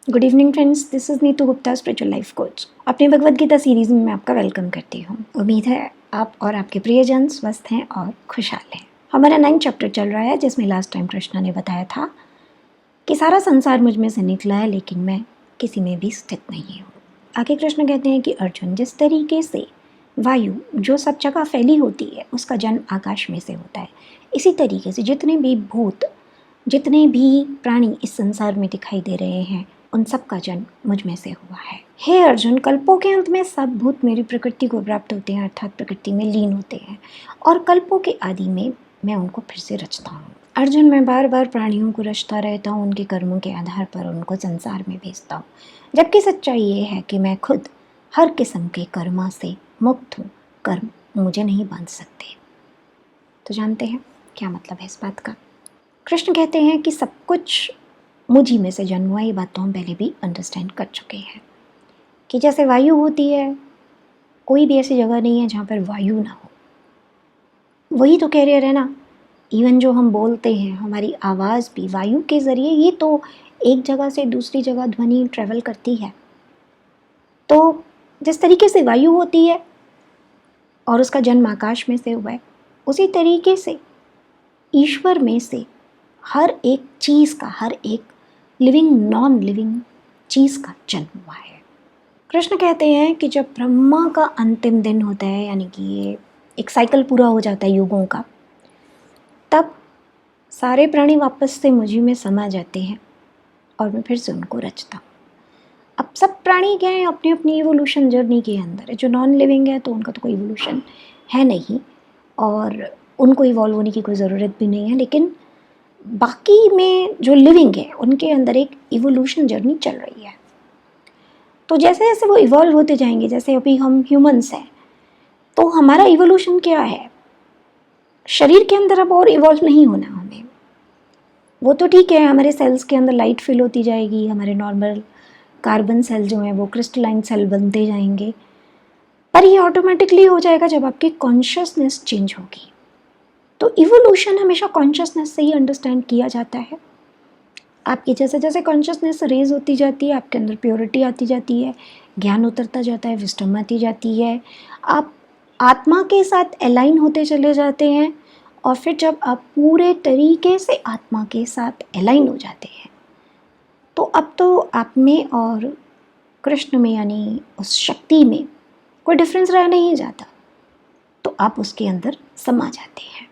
Good evening friends, this is Neetu Gupta, spiritual life coach. अपनी Bhagavad Gita series में मैं आपका वेलकम करती हूँ। उम्मीद है आप और आपके प्रियजन स्वस्थ हैं और खुशहाल हैं। हमारा 9th चैप्टर चल रहा है, जिसमें लास्ट टाइम कृष्णा ने बताया था कि सारा संसार मुझ में से निकला है, लेकिन मैं किसी में भी स्थित नहीं हूँ। आगे कृष्ण कहते हैं कि अर्जुन, जिस तरीके से वायु जो सब जगह फैली होती है उसका जन्म आकाश में से होता है, इसी तरीके से जितने भी भूत, जितने भी प्राणी इस संसार में दिखाई दे रहे हैं, उन सब का जन्म मुझ में से हुआ है। हे अर्जुन, कल्पों के अंत में सब भूत मेरी प्रकृति को प्राप्त होते हैं, अर्थात प्रकृति में लीन होते हैं, और कल्पों के आदि में मैं उनको फिर से रचता हूँ। अर्जुन, मैं बार बार प्राणियों को रचता रहता हूँ, उनके कर्मों के आधार पर उनको संसार में भेजता हूँ, जबकि सच्चाई ये है कि मैं खुद हर किस्म के कर्मा से मुक्त हूँ। कर्म मुझे नहीं बांध सकते। तो जानते हैं क्या मतलब है इस बात का। कृष्ण कहते हैं कि सब कुछ मुझ ही में से जन्म हुआ। ये बात तो हम पहले भी अंडरस्टैंड कर चुके हैं कि जैसे वायु होती है, कोई भी ऐसी जगह नहीं है जहाँ पर वायु ना हो। वही तो कैरियर है ना। इवन जो हम बोलते हैं, हमारी आवाज़ भी वायु के ज़रिए ही तो एक जगह से दूसरी जगह ध्वनि ट्रैवल करती है। तो जिस तरीके से वायु होती है और उसका जन्म आकाश में से हुआ है, उसी तरीके से ईश्वर में से हर एक चीज़ का, हर एक लिविंग नॉन लिविंग चीज़ का जन्म हुआ है। कृष्ण कहते हैं कि जब ब्रह्मा का अंतिम दिन होता है, यानी कि ये एक साइकिल पूरा हो जाता है युगों का, तब सारे प्राणी वापस से मुझी में समा जाते हैं और मैं फिर से उनको रचता हूँ। अब सब प्राणी क्या है, अपनी अपनी इवोल्यूशन जर्नी के अंदर है। जो नॉन लिविंग है तो उनका तो कोई इवोल्यूशन है नहीं और उनको इवॉल्व होने की कोई ज़रूरत भी नहीं है, लेकिन बाकी में जो लिविंग है उनके अंदर एक इवोल्यूशन जर्नी चल रही है। तो जैसे जैसे वो इवॉल्व होते जाएंगे, जैसे अभी हम ह्यूमंस हैं, तो हमारा इवोल्यूशन क्या है, शरीर के अंदर अब और इवॉल्व नहीं होना हमें। वो तो ठीक है, हमारे सेल्स के अंदर लाइट फिल होती जाएगी, हमारे नॉर्मल कार्बन सेल जो हैं वो क्रिस्टलाइन सेल बनते जाएंगे, पर ये ऑटोमेटिकली हो जाएगा जब आपकी कॉन्शियसनेस चेंज होगी। तो इवोल्यूशन हमेशा कॉन्शियसनेस से ही अंडरस्टैंड किया जाता है। आपकी जैसे जैसे कॉन्शियसनेस रेज होती जाती है, आपके अंदर प्योरिटी आती जाती है, ज्ञान उतरता जाता है, विस्डम आती जाती है, आप आत्मा के साथ अलाइन होते चले जाते हैं, और फिर जब आप पूरे तरीके से आत्मा के साथ अलाइन हो जाते हैं, तो अब तो आप में और कृष्ण में, यानी उस शक्ति में कोई डिफरेंस रह नहीं जाता, तो आप उसके अंदर समा जाते हैं।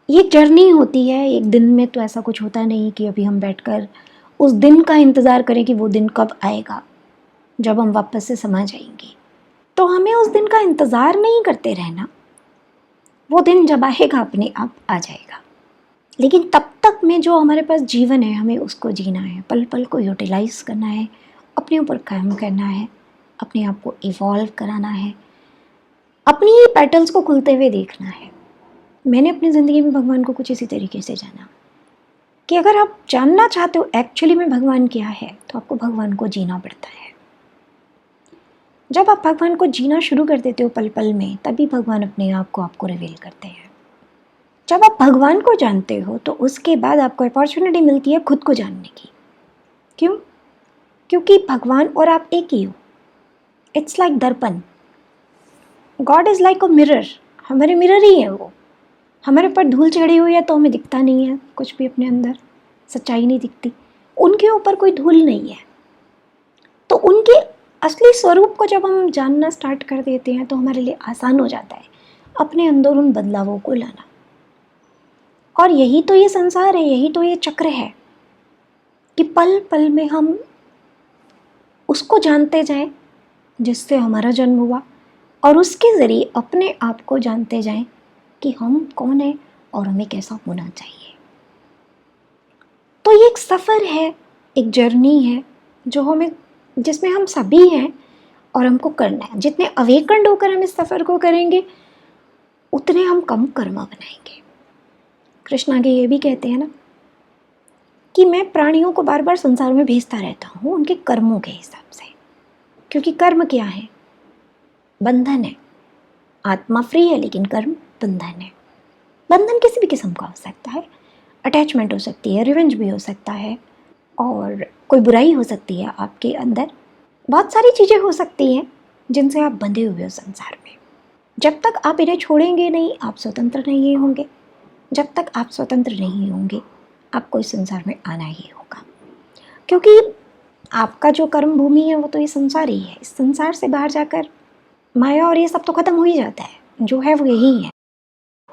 ये जर्नी होती है, एक दिन में तो ऐसा कुछ होता नहीं कि अभी हम बैठकर उस दिन का इंतज़ार करें कि वो दिन कब आएगा जब हम वापस से समा जाएंगे। तो हमें उस दिन का इंतज़ार नहीं करते रहना, वो दिन जब आएगा अपने आप आ जाएगा। लेकिन तब तक में जो हमारे पास जीवन है, हमें उसको जीना है, पल पल को यूटिलाइज़ करना है, अपने ऊपर काम करना है, अपने आप को इवॉल्व कराना है, अपनी ही पैटर्न्स को खुलते हुए देखना है। मैंने अपनी ज़िंदगी में भगवान को कुछ इसी तरीके से जाना कि अगर आप जानना चाहते हो एक्चुअली में भगवान क्या है, तो आपको भगवान को जीना पड़ता है। जब आप भगवान को जीना शुरू कर देते हो पल पल में, तभी भगवान अपने आप को आपको रिवील करते हैं। जब आप भगवान को जानते हो तो उसके बाद आपको अपॉर्चुनिटी मिलती है खुद को जानने की। क्यों? क्योंकि भगवान और आप एक ही हो। इट्स लाइक दर्पण। God is like a mirror. हमारे मिरर ही है वो। हमारे ऊपर धूल चढ़ी हुई है तो हमें दिखता नहीं है कुछ भी, अपने अंदर सच्चाई नहीं दिखती। उनके ऊपर कोई धूल नहीं है। तो उनके असली स्वरूप को जब हम जानना स्टार्ट कर देते हैं तो हमारे लिए आसान हो जाता है अपने अंदर उन बदलावों को लाना। और यही तो ये संसार है, यही तो ये चक्र है कि पल पल में हम उसको जानते जाएं जिससे हमारा जन्म हुआ, और उसके ज़रिए अपने आप को जानते जाएं कि हम कौन हैं और हमें कैसा होना चाहिए। तो ये एक सफ़र है, एक जर्नी है जो हमें, जिसमें हम सभी हैं और हमको करना है। जितने अवेकंड होकर हम इस सफ़र को करेंगे, उतने हम कम कर्मा बनाएंगे। कृष्ण आगे ये भी कहते हैं ना कि मैं प्राणियों को बार बार संसार में भेजता रहता हूँ उनके कर्मों के हिसाब से। क्योंकि कर्म क्या है? बंधन है। आत्मा फ्री है लेकिन कर्म बंधन है। बंधन किसी भी किस्म का हो सकता है, अटैचमेंट हो सकती है, रिवेंज भी हो सकता है, और कोई बुराई हो सकती है आपके अंदर, बहुत सारी चीज़ें हो सकती हैं जिनसे आप बंधे हुए हो संसार में। जब तक आप इन्हें छोड़ेंगे नहीं, आप स्वतंत्र नहीं होंगे। जब तक आप स्वतंत्र नहीं होंगे, आपको इस संसार में आना ही होगा, क्योंकि आपका जो कर्म भूमि है वो तो ये संसार ही है। इस संसार से बाहर जाकर माया और ये सब तो खत्म हो ही जाता है, जो है वो यही है।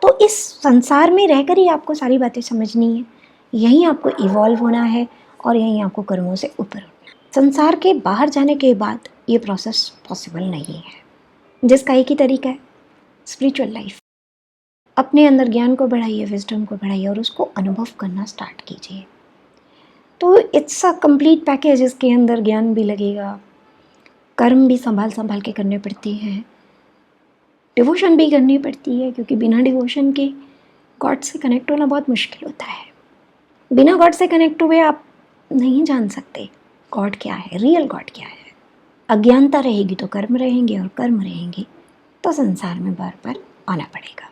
तो इस संसार में रहकर ही आपको सारी बातें समझनी है, यहीं आपको इवॉल्व होना है और यहीं आपको कर्मों से ऊपर उठना। संसार के बाहर जाने के बाद ये प्रोसेस पॉसिबल नहीं है, जिसका एक ही तरीका है, स्पिरिचुअल लाइफ। अपने अंदर ज्ञान को बढ़ाइए, विजडम को बढ़ाइए और उसको अनुभव करना स्टार्ट कीजिए। तो इट्स अ कंप्लीट पैकेज। इसके अंदर ज्ञान भी लगेगा, कर्म भी संभाल संभाल के करने पड़ते हैं, डिवोशन भी करनी पड़ती है, क्योंकि बिना डिवोशन के गॉड से कनेक्ट होना बहुत मुश्किल होता है। बिना गॉड से कनेक्ट हुए आप नहीं जान सकते गॉड क्या है, रियल गॉड क्या है। अज्ञानता रहेगी तो कर्म रहेंगे, और कर्म रहेंगे तो संसार में बार बार आना पड़ेगा।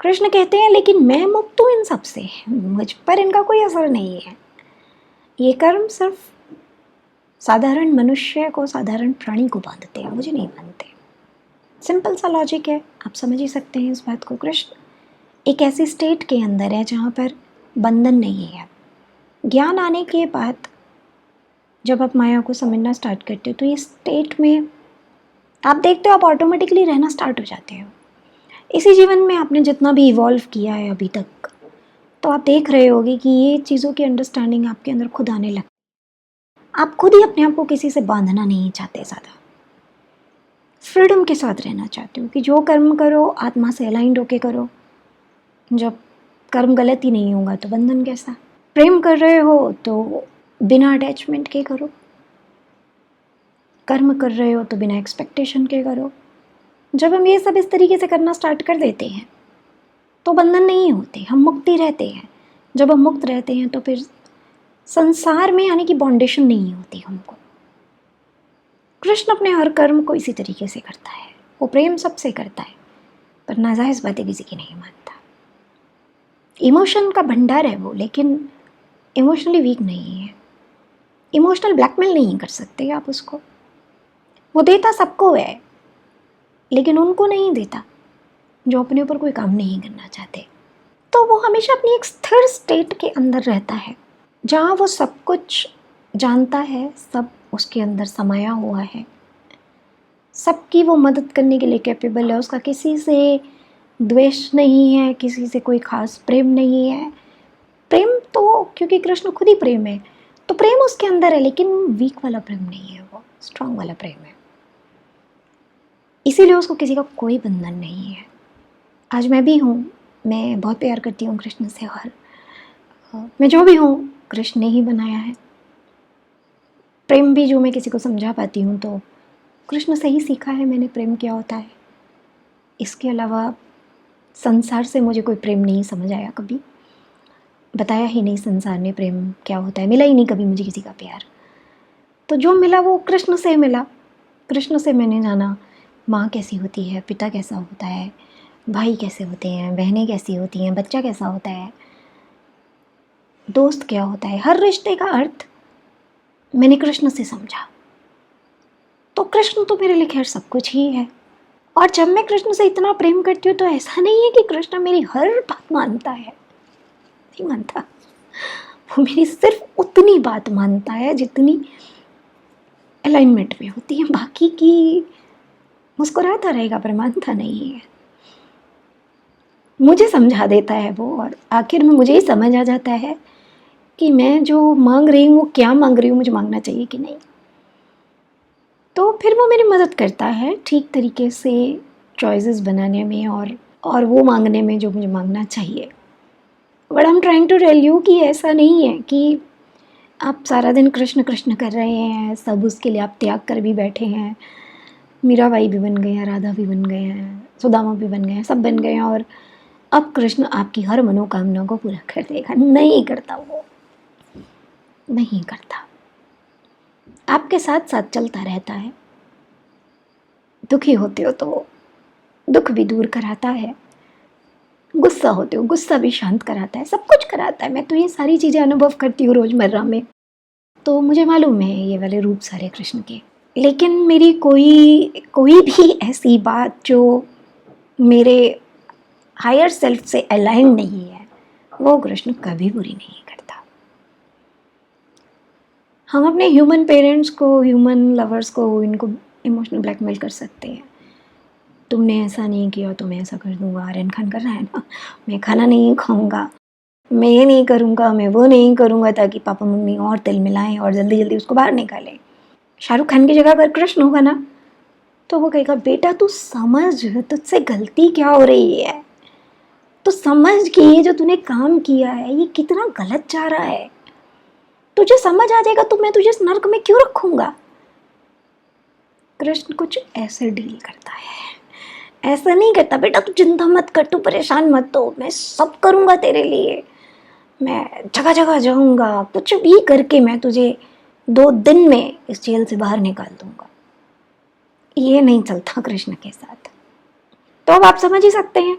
कृष्ण कहते हैं लेकिन मैं मुक्त हूँ इन सब से, मुझ पर इनका कोई असर नहीं है। ये कर्म सिर्फ साधारण मनुष्य को, साधारण प्राणी को बांधते हैं, मुझे नहीं बांधते। सिंपल सा लॉजिक है, आप समझ ही सकते हैं इस बात को। कृष्ण एक ऐसी स्टेट के अंदर है जहाँ पर बंधन नहीं है। ज्ञान आने के बाद जब आप माया को समझना स्टार्ट करते हो तो ये स्टेट में आप देखते हो, आप ऑटोमेटिकली रहना स्टार्ट हो जाते हो। इसी जीवन में आपने जितना भी इवॉल्व किया है अभी तक, तो आप देख रहे होगे कि ये चीज़ों की अंडरस्टैंडिंग आपके अंदर खुद आने लगती। आप खुद ही अपने आप को किसी से बांधना नहीं चाहते, ज़्यादा फ्रीडम के साथ रहना चाहते हो कि जो कर्म करो आत्मा से अलाइंड होके करो। जब कर्म गलत ही नहीं होगा तो बंधन कैसा। प्रेम कर रहे हो तो बिना अटैचमेंट के करो, कर्म कर रहे हो तो बिना एक्सपेक्टेशन के करो। जब हम ये सब इस तरीके से करना स्टार्ट कर देते हैं तो बंधन नहीं होते, हम मुक्त ही रहते हैं। जब हम मुक्त रहते हैं तो फिर संसार में आने की बाउंडेशन नहीं होती हमको। कृष्ण अपने हर कर्म को इसी तरीके से करता है, वो प्रेम सबसे करता है, पर नाजायज़ बातें किसी की नहीं मानता। इमोशन का भंडार है वो, लेकिन इमोशनली वीक नहीं है। इमोशनल ब्लैकमेल नहीं कर सकते आप उसको। वो देता सबको है, लेकिन उनको नहीं देता जो अपने ऊपर कोई काम नहीं करना चाहते। तो वो हमेशा अपनी एक स्थिर स्टेट के अंदर रहता है, जहाँ वो सब कुछ जानता है, सब उसके अंदर समाया हुआ है, सबकी वो मदद करने के लिए कैपेबल है। उसका किसी से द्वेष नहीं है, किसी से कोई खास प्रेम नहीं है। प्रेम तो, क्योंकि कृष्ण खुद ही प्रेम है, तो प्रेम उसके अंदर है, लेकिन वीक वाला प्रेम नहीं है, वो स्ट्रांग वाला प्रेम है। इसीलिए उसको किसी का कोई बंधन नहीं है। आज मैं भी हूँ, मैं बहुत प्यार करती हूँ कृष्ण से, और मैं जो भी हूँ कृष्ण ने ही बनाया है। प्रेम भी जो मैं किसी को समझा पाती हूँ तो कृष्ण से ही सीखा है मैंने प्रेम क्या होता है। इसके अलावा संसार से मुझे कोई प्रेम नहीं समझ आया, कभी बताया ही नहीं संसार ने प्रेम क्या होता है, मिला ही नहीं कभी मुझे किसी का प्यार। तो जो मिला वो कृष्ण से मिला। कृष्ण से मैंने जाना माँ कैसी होती है, पिता कैसा होता है, भाई कैसे होते हैं, बहनें कैसी होती हैं, बच्चा कैसा होता है, दोस्त क्या होता है। हर रिश्ते का अर्थ मैंने कृष्ण से समझा। तो कृष्ण तो मेरे लिए खैर सब कुछ ही है। और जब मैं कृष्ण से इतना प्रेम करती हूँ तो ऐसा नहीं है कि कृष्ण मेरी हर बात मानता है, नहीं मानता। वो मेरी सिर्फ उतनी बात मानता है जितनी अलाइनमेंट में होती है, बाकी की मुस्कुराता रहेगा पर मानता नहीं है। मुझे समझा देता है वो, और आखिर में मुझे ही समझ आ जाता है कि मैं जो मांग रही हूँ वो क्या मांग रही हूँ, मुझे मांगना चाहिए कि नहीं। तो फिर वो मेरी मदद करता है ठीक तरीके से चॉइसेस बनाने में, और वो मांगने में जो मुझे मांगना चाहिए। But I am trying to tell you कि ऐसा नहीं है कि आप सारा दिन कृष्ण कृष्ण कर रहे हैं, सब उसके लिए आप त्याग कर भी बैठे हैं। मीराबाई भी बन गए हैं, राधा भी बन गए हैं, सुदामा भी बन गए हैं, सब बन गए हैं, और अब कृष्ण आपकी हर मनोकामना को पूरा कर देगा। नहीं करता, वो नहीं करता। आपके साथ साथ चलता रहता है। दुखी होते हो तो दुख भी दूर कराता है, गुस्सा होते हो, गुस्सा भी शांत कराता है, सब कुछ कराता है। मैं तो ये सारी चीज़ें अनुभव करती हूँ रोज़मर्रा में, तो मुझे मालूम है ये वाले रूप सारे कृष्ण के। लेकिन मेरी कोई कोई भी ऐसी बात जो मेरे हायर सेल्फ से अलाइन नहीं है, वो कृष्ण कभी बुरी नहीं करता। हम अपने ह्यूमन पेरेंट्स को, ह्यूमन लवर्स को, इनको इमोशनल ब्लैकमेल कर सकते हैं। तुमने ऐसा नहीं किया तो मैं ऐसा कर दूंगा। आर्यन खान कर रहा है ना, मैं खाना नहीं खाऊंगा, मैं ये नहीं करूंगा, मैं वो नहीं करूंगा, ताकि पापा मम्मी और तिल मिलाएं और जल्दी जल्दी उसको बाहर निकालें। शाहरुख खान की जगह अगर कृष्ण होगा ना, तो वो कहेगा बेटा तू समझ, तुझसे गलती क्या हो रही है, तो समझ कि ये जो तूने काम किया है ये कितना गलत जा रहा है, तुझे समझ आ जाएगा तो मैं तुझे इस नर्क में क्यों रखूंगा। कृष्ण कुछ ऐसे डील करता है, ऐसा नहीं करता बेटा तू चिंता मत कर, तू परेशान मत हो, मैं सब करूंगा तेरे लिए, मैं जगह जगह जाऊंगा, कुछ भी करके मैं तुझे 2 दिन में इस जेल से बाहर निकाल दूंगा। ये नहीं चलता कृष्ण के साथ। तो अब आप समझ ही सकते हैं,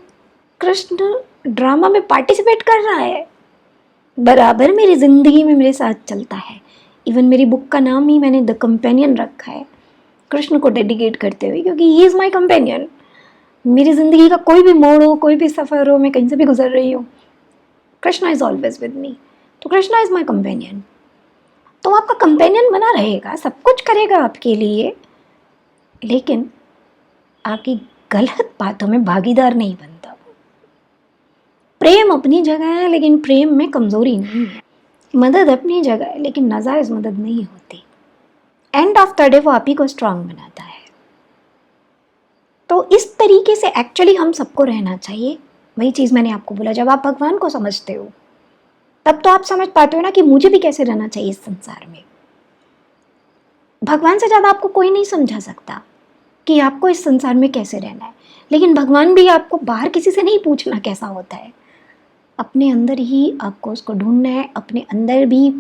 कृष्ण ड्रामा में पार्टिसिपेट कर रहा है, बराबर मेरी जिंदगी में मेरे साथ चलता है। इवन मेरी बुक का नाम ही मैंने द कंपेनियन रखा है, कृष्ण को डेडिकेट करते हुए, क्योंकि ही इज़ माई कंपेनियन। मेरी ज़िंदगी का कोई भी मोड़ हो, कोई भी सफ़र हो, मैं कहीं से भी गुजर रही हूँ, Krishna is always with me. तो कृष्णा इज़ माई कंपेनियन। तो आपका कंपेनियन बना रहेगा, सब कुछ करेगा आपके लिए, लेकिन आपकी गलत बातों में भागीदार नहीं बनता। प्रेम अपनी जगह है, लेकिन प्रेम में कमज़ोरी नहीं है। मदद अपनी जगह है, लेकिन नाजायज़ मदद नहीं होती। एंड ऑफ द डे वो आप ही को स्ट्रांग बनाता है। तो इस तरीके से एक्चुअली हम सबको रहना चाहिए। वही चीज़ मैंने आपको बोला, जब आप भगवान को समझते हो तब तो आप समझ पाते हो ना कि मुझे भी कैसे रहना चाहिए इस संसार में। भगवान से ज़्यादा आपको कोई नहीं समझा सकता कि आपको इस संसार में कैसे रहना है। लेकिन भगवान भी आपको बाहर किसी से नहीं पूछना कैसा होता है, अपने अंदर ही आपको उसको ढूंढना है। अपने अंदर भी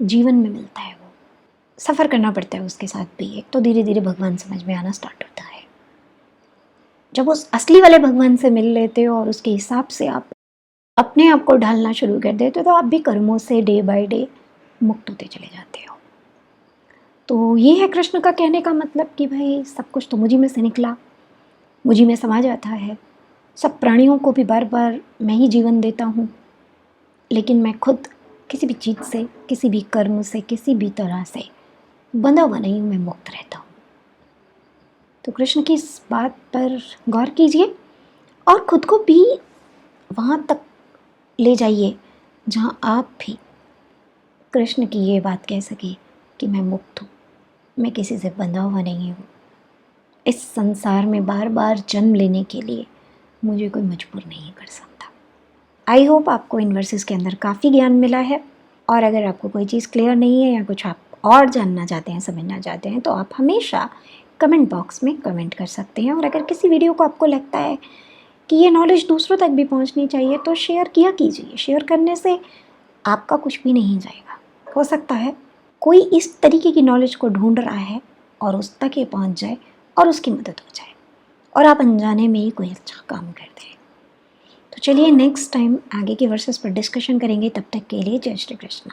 जीवन में मिलता है, वो सफ़र करना पड़ता है उसके साथ भी। एक तो धीरे धीरे भगवान समझ में आना स्टार्ट होता है। जब उस असली वाले भगवान से मिल लेते हो और उसके हिसाब से आप अपने आप को ढालना शुरू कर देते हो, तो आप भी कर्मों से डे बाय डे मुक्त होते चले जाते हो। तो ये है कृष्ण का कहने का मतलब कि भाई सब कुछ तो मुझी में से निकला, मुझी में समा जाता है। सब प्राणियों को भी बार बार मैं ही जीवन देता हूँ, लेकिन मैं खुद किसी भी चीज़ से, किसी भी कर्म से, किसी भी तरह से बंधा हुआ नहीं हूँ, मैं मुक्त रहता हूँ। तो कृष्ण की इस बात पर गौर कीजिए और खुद को भी वहाँ तक ले जाइए जहाँ आप भी कृष्ण की ये बात कह सके कि मैं मुक्त हूँ, मैं किसी से बंधा हुआ नहीं हूँ। इस संसार में बार बार जन्म लेने के लिए मुझे कोई मजबूर नहीं कर सकता। आई होप आपको इन वर्सेस के अंदर काफ़ी ज्ञान मिला है। और अगर आपको कोई चीज़ क्लियर नहीं है या कुछ आप और जानना चाहते हैं, समझना चाहते हैं, तो आप हमेशा कमेंट बॉक्स में कमेंट कर सकते हैं। और अगर किसी वीडियो को आपको लगता है कि ये नॉलेज दूसरों तक भी पहुंचनी चाहिए, तो शेयर किया कीजिए। शेयर करने से आपका कुछ भी नहीं जाएगा। हो सकता है कोई इस तरीके की नॉलेज को ढूंढ रहा है और उस तक ये पहुंच जाए और उसकी मदद हो जाए, और आप अनजाने में ही कोई अच्छा काम कर दें। तो चलिए नेक्स्ट टाइम आगे के वर्सेस पर डिस्कशन करेंगे। तब तक के लिए जय श्री कृष्ण।